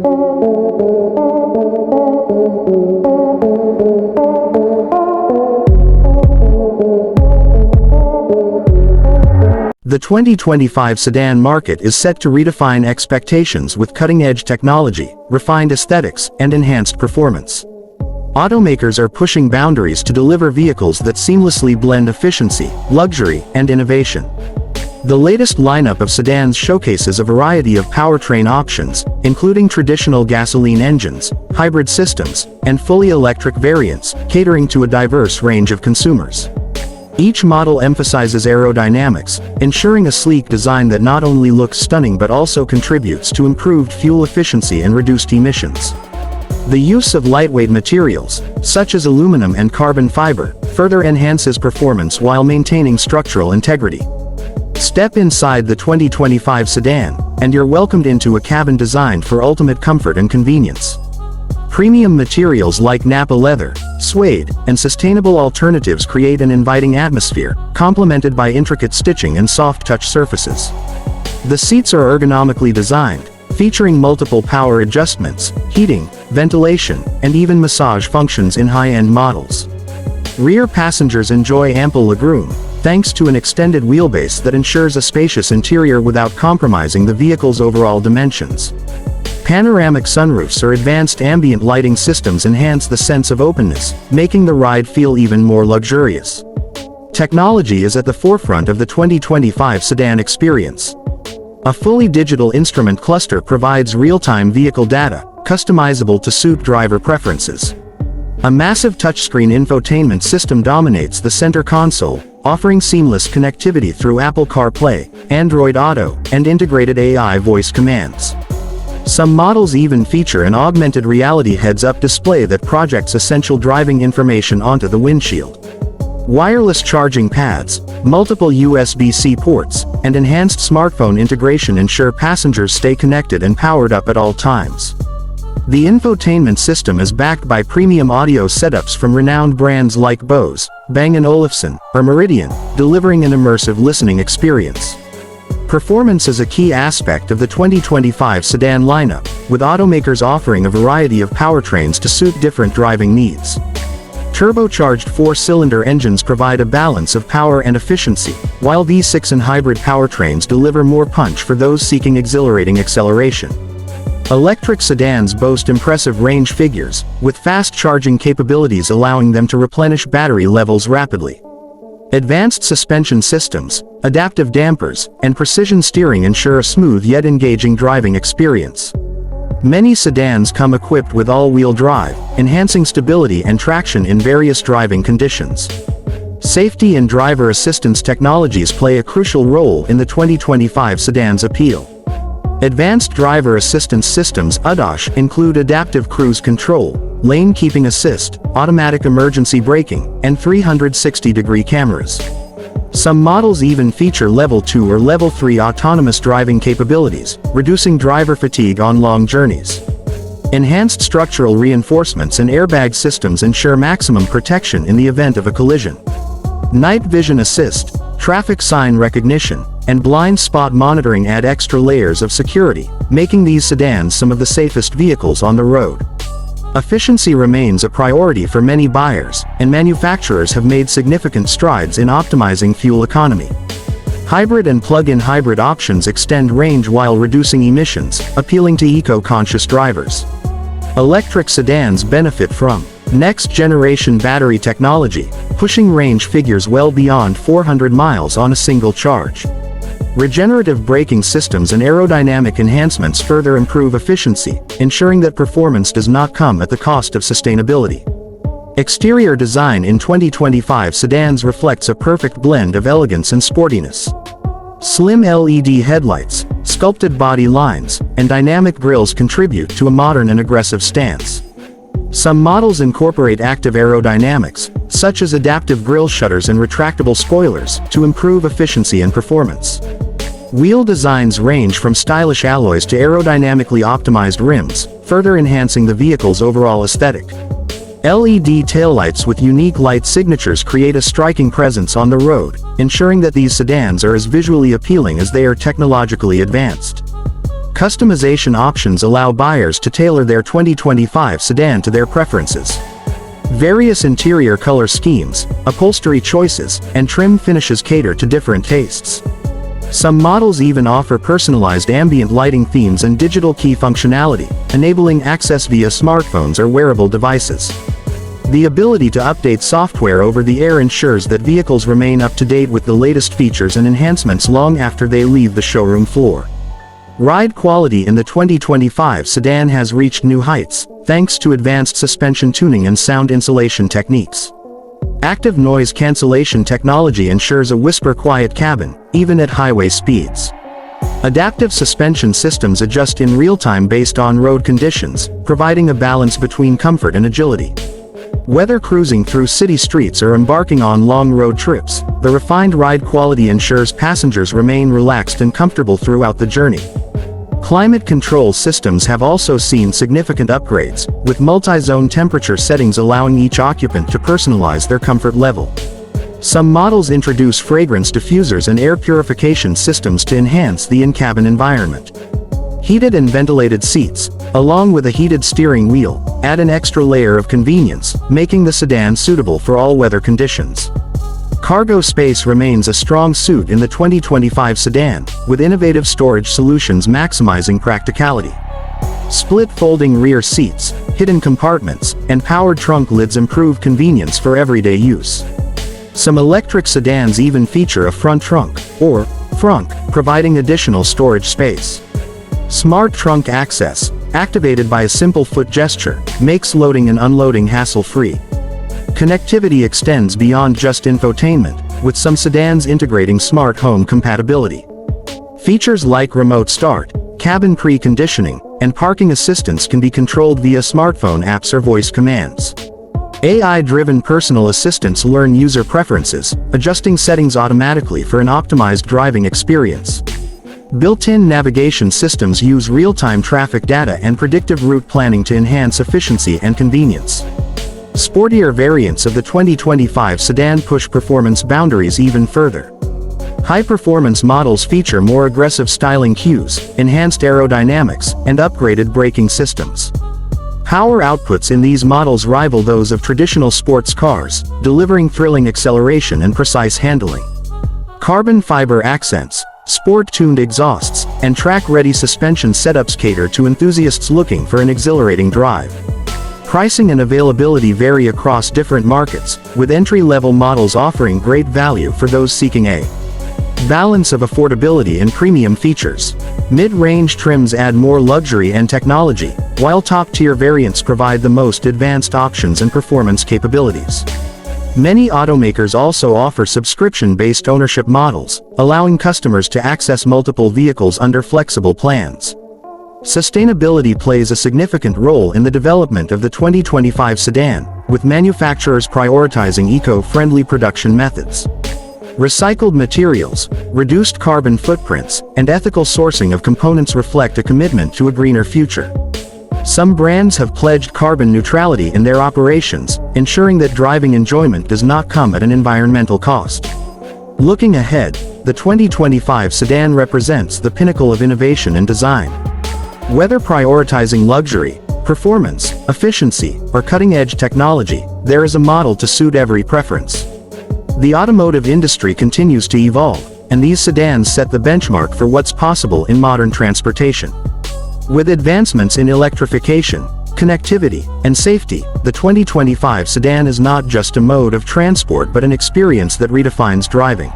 The 2025 sedan market is set to redefine expectations with cutting-edge technology, refined aesthetics, and enhanced performance. Automakers are pushing boundaries to deliver vehicles that seamlessly blend efficiency, luxury, and innovation. The latest lineup of sedans showcases a variety of powertrain options, including traditional gasoline engines, hybrid systems, and fully electric variants, catering to a diverse range of consumers. Each model emphasizes aerodynamics, ensuring a sleek design that not only looks stunning but also contributes to improved fuel efficiency and reduced emissions. The use of lightweight materials, such as aluminum and carbon fiber, further enhances performance while maintaining structural integrity. Step inside the 2025 sedan, and you're welcomed into a cabin designed for ultimate comfort and convenience. Premium materials like Nappa leather, suede, and sustainable alternatives create an inviting atmosphere, complemented by intricate stitching and soft-touch surfaces. The seats are ergonomically designed, featuring multiple power adjustments, heating, ventilation, and even massage functions in high-end models. Rear passengers enjoy ample legroom, thanks to an extended wheelbase that ensures a spacious interior without compromising the vehicle's overall dimensions. Panoramic sunroofs or advanced ambient lighting systems enhance the sense of openness, making the ride feel even more luxurious. Technology is at the forefront of the 2025 sedan experience. A fully digital instrument cluster provides real-time vehicle data, customizable to suit driver preferences. A massive touchscreen infotainment system dominates the center console, offering seamless connectivity through Apple CarPlay, Android Auto, and integrated AI voice commands. Some models even feature an augmented reality heads-up display that projects essential driving information onto the windshield. Wireless charging pads, multiple USB-C ports, and enhanced smartphone integration ensure passengers stay connected and powered up at all times. The infotainment system is backed by premium audio setups from renowned brands like Bose, Bang & Olufsen, or Meridian, delivering an immersive listening experience. Performance is a key aspect of the 2025 sedan lineup, with automakers offering a variety of powertrains to suit different driving needs. Turbocharged four-cylinder engines provide a balance of power and efficiency, while V6 and hybrid powertrains deliver more punch for those seeking exhilarating acceleration. Electric sedans boast impressive range figures, with fast charging capabilities allowing them to replenish battery levels rapidly. Advanced suspension systems, adaptive dampers, and precision steering ensure a smooth yet engaging driving experience. Many sedans come equipped with all-wheel drive, enhancing stability and traction in various driving conditions. Safety and driver assistance technologies play a crucial role in the 2025 sedan's appeal. Advanced driver assistance systems (ADAS) include adaptive cruise control, lane keeping assist, automatic emergency braking, and 360-degree cameras. Some models even feature Level 2 or Level 3 autonomous driving capabilities, reducing driver fatigue on long journeys. Enhanced structural reinforcements and airbag systems ensure maximum protection in the event of a collision. Night vision assist, traffic sign recognition, and blind spot monitoring add extra layers of security, making these sedans some of the safest vehicles on the road. Efficiency remains a priority for many buyers, and manufacturers have made significant strides in optimizing fuel economy. Hybrid and plug-in hybrid options extend range while reducing emissions, appealing to eco-conscious drivers. Electric sedans benefit from next-generation battery technology, pushing range figures well beyond 400 miles on a single charge. Regenerative braking systems and aerodynamic enhancements further improve efficiency, ensuring that performance does not come at the cost of sustainability. Exterior design in 2025 sedans reflects a perfect blend of elegance and sportiness. Slim LED headlights, sculpted body lines, and dynamic grilles contribute to a modern and aggressive stance. Some models incorporate active aerodynamics, such as adaptive grille shutters and retractable spoilers, to improve efficiency and performance. Wheel designs range from stylish alloys to aerodynamically optimized rims, further enhancing the vehicle's overall aesthetic. LED taillights with unique light signatures create a striking presence on the road, ensuring that these sedans are as visually appealing as they are technologically advanced. Customization options allow buyers to tailor their 2025 sedan to their preferences. Various interior color schemes, upholstery choices, and trim finishes cater to different tastes. Some models even offer personalized ambient lighting themes and digital key functionality, enabling access via smartphones or wearable devices. The ability to update software over the air ensures that vehicles remain up to date with the latest features and enhancements long after they leave the showroom floor. Ride quality in the 2025 sedan has reached new heights, thanks to advanced suspension tuning and sound insulation techniques. Active noise cancellation technology ensures a whisper-quiet cabin, even at highway speeds. Adaptive suspension systems adjust in real time based on road conditions, providing a balance between comfort and agility. Whether cruising through city streets or embarking on long road trips, the refined ride quality ensures passengers remain relaxed and comfortable throughout the journey. Climate control systems have also seen significant upgrades, with multi-zone temperature settings allowing each occupant to personalize their comfort level. Some models introduce fragrance diffusers and air purification systems to enhance the in-cabin environment. Heated and ventilated seats, along with a heated steering wheel, add an extra layer of convenience, making the sedan suitable for all weather conditions. Cargo space remains a strong suit in the 2025 sedan, with innovative storage solutions maximizing practicality. Split folding rear seats, hidden compartments, and powered trunk lids improve convenience for everyday use. Some electric sedans even feature a front trunk, or frunk, providing additional storage space. Smart trunk access, activated by a simple foot gesture, makes loading and unloading hassle-free. Connectivity extends beyond just infotainment, with some sedans integrating smart home compatibility. Features like remote start, cabin preconditioning, and parking assistance can be controlled via smartphone apps or voice commands. AI-driven personal assistants learn user preferences, adjusting settings automatically for an optimized driving experience. Built-in navigation systems use real-time traffic data and predictive route planning to enhance efficiency and convenience. Sportier variants of the 2025 sedan push performance boundaries even further. High-performance models feature more aggressive styling cues, enhanced aerodynamics, and upgraded braking systems. Power outputs in these models rival those of traditional sports cars, delivering thrilling acceleration and precise handling. Carbon fiber accents, sport-tuned exhausts, and track-ready suspension setups cater to enthusiasts looking for an exhilarating drive. Pricing and availability vary across different markets, with entry-level models offering great value for those seeking a balance of affordability and premium features. Mid-range trims add more luxury and technology, while top-tier variants provide the most advanced options and performance capabilities. Many automakers also offer subscription-based ownership models, allowing customers to access multiple vehicles under flexible plans. Sustainability plays a significant role in the development of the 2025 sedan, with manufacturers prioritizing eco-friendly production methods. Recycled materials, reduced carbon footprints, and ethical sourcing of components reflect a commitment to a greener future. Some brands have pledged carbon neutrality in their operations, ensuring that driving enjoyment does not come at an environmental cost. Looking ahead, the 2025 sedan represents the pinnacle of innovation and design. Whether prioritizing luxury, performance, efficiency, or cutting-edge technology, there is a model to suit every preference. The automotive industry continues to evolve, and these sedans set the benchmark for what's possible in modern transportation. With advancements in electrification, connectivity, and safety, the 2025 sedan is not just a mode of transport but an experience that redefines driving.